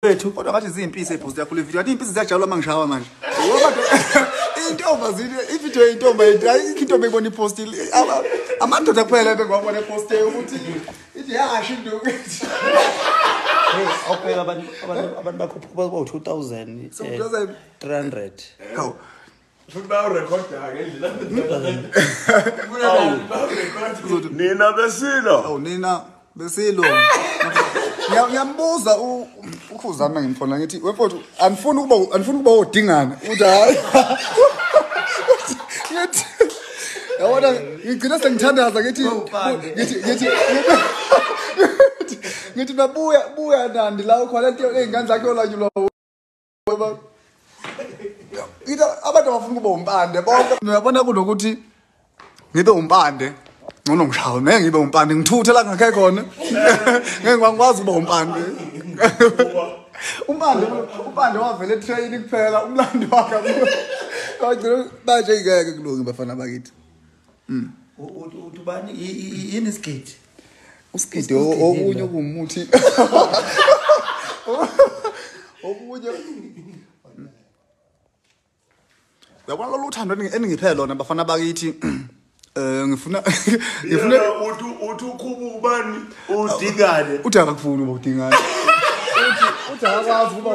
wethu kodwa ngathi izimpisi epost yakho le video athi impisi ziyajabula mangishawa manje ngoba intomba zini ivideo intomba intomba ibona ipost amadoda kuphela bengwabona ipost ukuthi ithi yasho into ukuthi okay abantu bakhuphuka ba 2300 hawo futhi bayorekhoda ngendlela nina besilo nina besilo ngiyambuza ukhuzana ngimfona ngithi wemfowethu anifuni ukuba odingana uthi hayi ngithi yabona ngigcina sengithandaza ngithi babuya nandi la ukhona lento ezingane zakhe olanyulwa abantu abafuna ukuba umpande bonke uyabona kunokuthi ngibe umpande ngono ngishawo ngeke ngibe umpande ngithuthe la ngakhe khona ngeke ngikwazi ukuba umpande umpande wavele training kuphela umlando wakhe bagcina manje ngeke kulungi bafana bakithi utubani yini iskiti uskiti okunye kumuthi okunye yabona lo luthando eningiphe lona bafana bakithi ngifuna uthi ukhuba ubani udingane uthi akakufuni uba udingane uthi akakwazi ukuba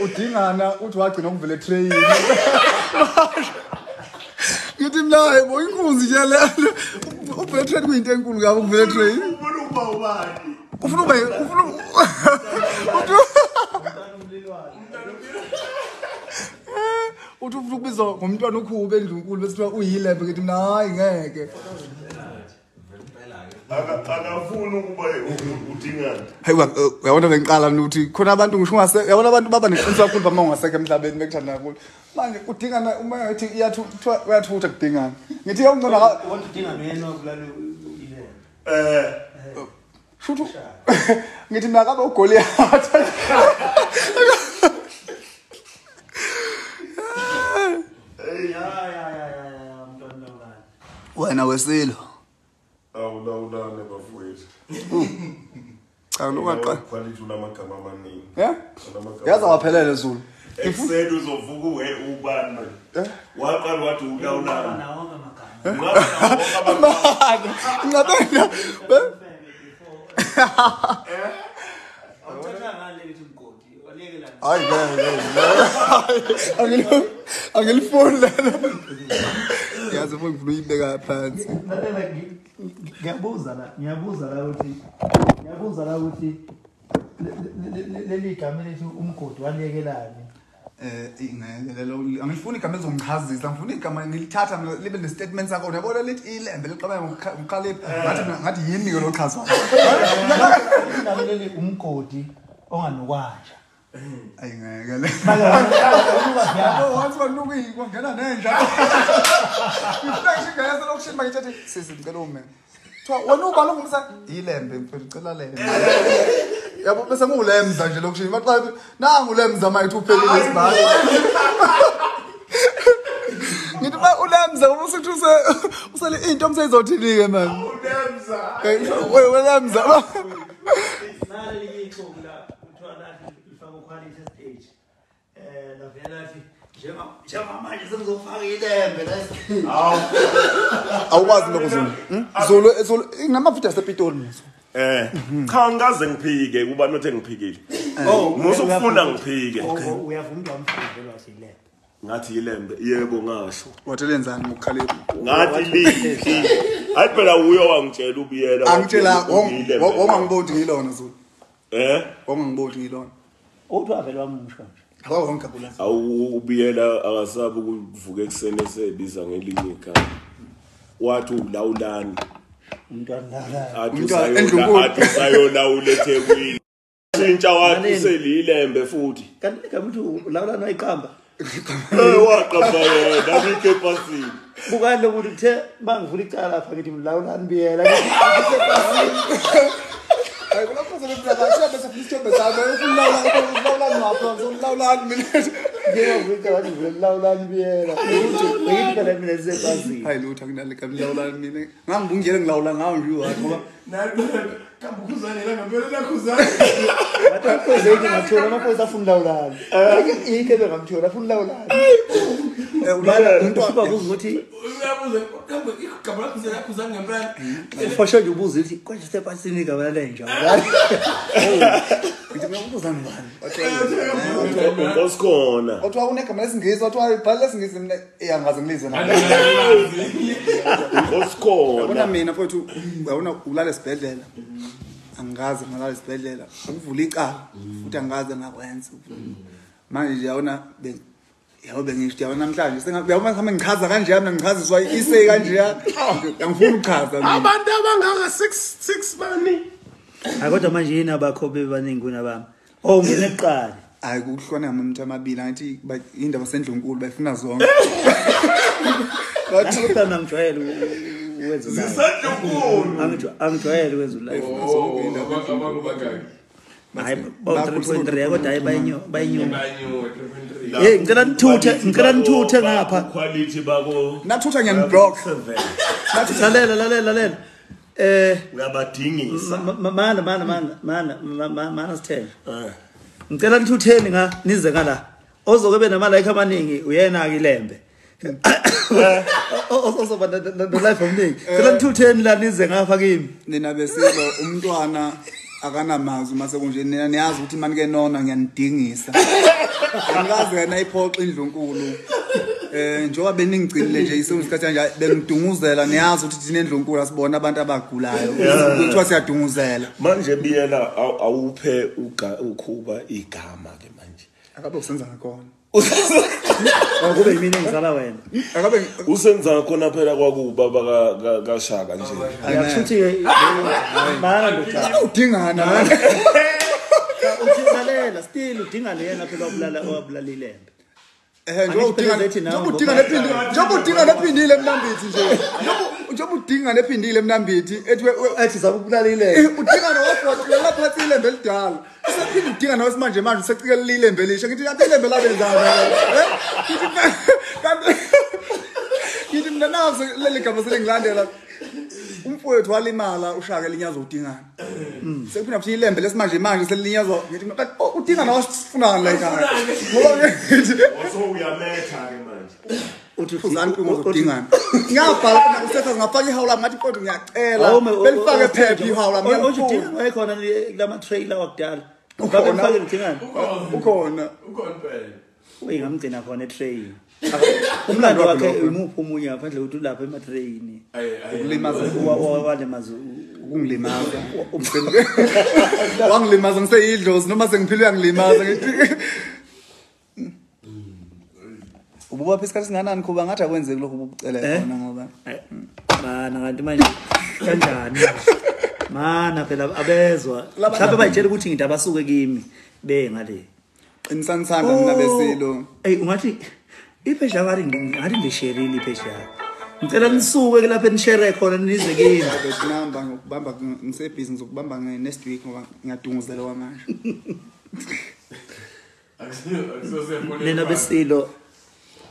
udingana uthi wagcina ukuvele train ngithi mnaye bo inkunzi nje le uvele train kuyinto enkulu kabi ukuvele train ufuna ukuba ubani ufuna uthi ufuna ukubizwa ngomntwana okhulu endlunkulu bese kuthiwa uyilembe ngithi mina hayi ngeke akafuni ukuba udingana hayi uyabona bengiqala ukuthi khona abantu ngisho uyabona abantu baba neqiniso kakhulu bama ungasekho emhlabeni bekuthanda kakhulu manje udingana uma yathi uyathutha kudingana ngithi yawungcona want udingana yena kulalo ile shuthu ngithi mina kabe uGoliath wena wesilo awulawulane bafowethu cha lokaqala quality unamagama amaningi yaza waphelele Zulu ekuseni uzovuka ubani waqala wathi ulawulana nawo amagama ngabena hayi angilifuni lelo yazi mfuna uyibeka phansi ngiyabuza la ukuthi leli gama lethi umgodi walekelani ingeke lelo angifuni igama ezongichazisa ngifuna igama ngilithatha libe nestatement sakho uyabona lithi ilembe liqaba ngokhalipha ngathi yini ke lo chaza leli umgodi onganokwaja ayingeke le once banuku kwangena nenja ifresh ingayase lokushini bayithathe sizicela ume Twa wena uba longumsa ilembe mfethu cela lembe yabo bese ngulemza nje lokushini maqhabi nangu lemza mayithi uphelile isibhalo ngithi ba ulemza ubusithi usele into umseyizothini-ke manje ulemza welemza nali yikho la uthwana ifaka uquality stage lavela athi njema manje sengizofaka ilembe la awukwazi lokho Zulu nginamavidiyo asepitoli niso cha ngikaze ngiphike kuba nothe ngiphikile musu ufuna ngiphike uyavuma umfundelo wasilembe ngathi ilembe yebo ngasho wathi lenzani ngokukhalipha ngathi lithi hayi phela uyo wangitshela ubiyela angitshela wongangiboni ngilona Zulu wongangiboni ngilona uthi wavela wamusha nje awonke abula ubiyela akasabi ukuvuka ekseni esebiza ngelinye igama wathi ulawulani umntwana athi sayolawula eThekwini shintsha wathi selilembe futhi kanti igama uthi ulawulana iqamba waqapha yena ngikepasini bukani lokuthi uthe bangivula icala lapha ngithi ulawulani Biyela hayi kulapho selebula shabe sefisithombe zami ulawulani ngapha ulawulani mina ngeke wathi ulawulani Biyela ngithi phela mina sisebazini hayi lutho akunale kambi ulawulani mina ngangibungiyele ngilawula ngawo nje ngoba nathi kambe Khuzani la ngempela la Khuzani Bathokozeni ngathola amaphoyisa afuna ulawulana. Ayikho bengamthola afuna ulawulana. Ulala umuntu ababuza ukuthi uyabuza kambe igama lakho Khuzani ngempela. Fasho nje ubuza ukuthi konje sepasini igama lenja. Ngithi mina ubuza ngibani? Ngosikhona. Othiwa kunegama lesingisi, othiwa ibhala lesingisi mina angaze ngilize na. Ngosikhona. Yabona mina mfowethu, uyabona ulala esibhedlela. Angaze ngalala esibhedlela. Ukuvula icala futhi angaze ngakwenza. Manje nje yabona yabo bengisho yabona namhlanje sengiyabona ngihamba ngichaza kanje mina ngichaziswa ise kanje angifuni ukuchaza mina. Abantu abangaka 6 bani. Kodwa manje yini abakho bebaningi kunabami. Ngene eqala. Hayi kuhlona umuntu amabili ngathi indaba sendlunkulu bayifuna zonke. Kodwa kodwa ngijwayele uwenza live. Sisendlunkulu. Angijwayele ukwenza live. Abantu bakaki. Hayi ba-3.3 kodwa hayi bayinyo. Ngicela nithuthe ngapha. Quality bako. Nathutha ngiyaniblock. Lalela. Uyabadingisa. Mana sithele. Ngicela nithutheni nize ngala. Ozoke benamalike amaningi uyena ke ilembe. Ozoba no life omningi. Ngicela nithutheni la nize ngapha kimi. Nina besilo umntwana akanamazwi mase kunje nina niyazi ukuthi manje ke nona ngiyanidingisa. Angazi wena iphoxa indlunkulu. Njoba beningicilile nje isikhathi kanje bengidunguzela niyazi ukuthi thina endlunkulu asibona abantu abagulayo. Kuthiwa siyadunguzela. Manje Biyela awuphe ukhuba igama ke manje. Akabe usenza ngakona. Kube yimini engizala wena. Akabe usenza khona phela kwakuba kaShaka nje. Ayakuthi mana udingana. Uthingalela still udingana yena phela obulala ilembe. Njengoba udinga nephindile emnambithi nje. Njengoba udinga nephindile emnambithi ethi zabulala ilembe. Udinga nowafotho lapha phansi ilembe elidala. Usephinda udinga nowesimanje manje usecikela ilembe lisha. Ngithi kanti ilembe labenzana. Ngithi mina nazo leli gama selingilandela. Umfowethu walimala uShaka elinyazo udingana. Sekuphinda futhi ilembe lesimanje manje selinyazwa ngithi udingana wasifunana la ekhaya. Ngoba ngithi uyametha ke manje. uthi Khuzani uzodingana. Ngiyabhala usetha ngafaka ihawula ngathi kodwa ngiyacela belifake phepha ihawula ngiyakudinga wayekhona lama trailer wakudala. Ubabe mfake udingana. Ukhona phela. Uyingamgcina khona etrain. Umlando wakhe umuphi omunye ngaphandle ukuthi ulapha ematrain. Ukulimaza walimaza ukungilimaza. Wangilimaza ngiseyidlozi noma sengiphile uyangilimaza ngithi ububa phela isikhathi singanani kuba ngathi akwenze lokho ubucela khona ngoba mana kanti manje kanjani mana phela abezwa mhlawumbe bayitshela ukuthi ngithi abasuke kimi ngale qinisanisana mina besilo ungathi iphesha ngathi ngisherile iphesha ngicela nisuke ke lapha enishare khona nize kimi namba ngokubamba ngisebhizi ngizokubamba next week ngoba ngiyadunguzela kwamanje nina besilo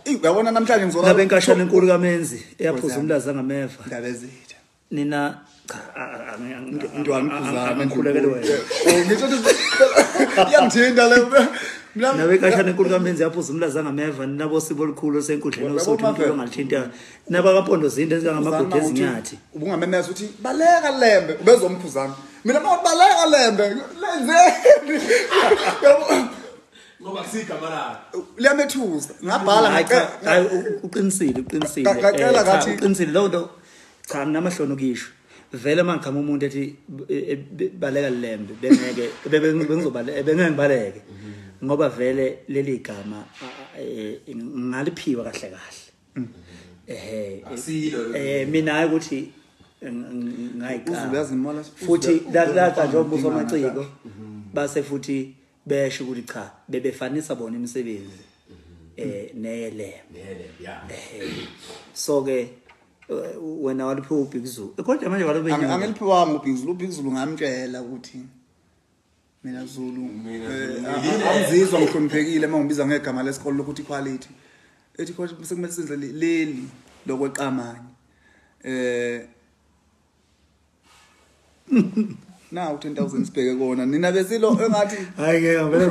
uyabona namhlanje ngizola ngabe enkashana enkulu kaMenzi eyaphuza umlaza ngameva ndaba ezitha nina Ntwana Khuzani ngikhulekele wena ngisho yangithinda le mina nawe enkashana enkulu kaMenzi yaphuza umlaza ngameva nabo sibo likhulu senkundleni osothi umuntu ongalithinta naba kaMpondo zinde ezingamagude ezinyathi ubungamemeza ukuthi baleka lembe ubezomkhuzana mina baleka lembe lenzeni ngoba kusigama lakho liyamethuza ngabhala hayi uqinisile uqinisile lo nto cha nginamahlono kisho vele mangikhama umuntu ethi baleka lembe bengeke bengizobaleke ngoba vele leli gama ngaliphiwa kahle kahle mina ukuthi ngayikha futhi la nje umbuso amaciko base futhi besho ukuthi cha bebefanisa bona imisebenzi neyelembe so ke wena waliphi uBig Zulu kodwa manje walobe angiliphiwanga uBig Zulu ngamtshela ukuthi mina Zulu angizizwa ngihloniphekile uma ngibiza ngegama lesikole lokuthi quality ethi kodwa sekumele senze leli lokweqamanye na 10,000 sibheke kona nina besilo engathi Hayi ke ngivele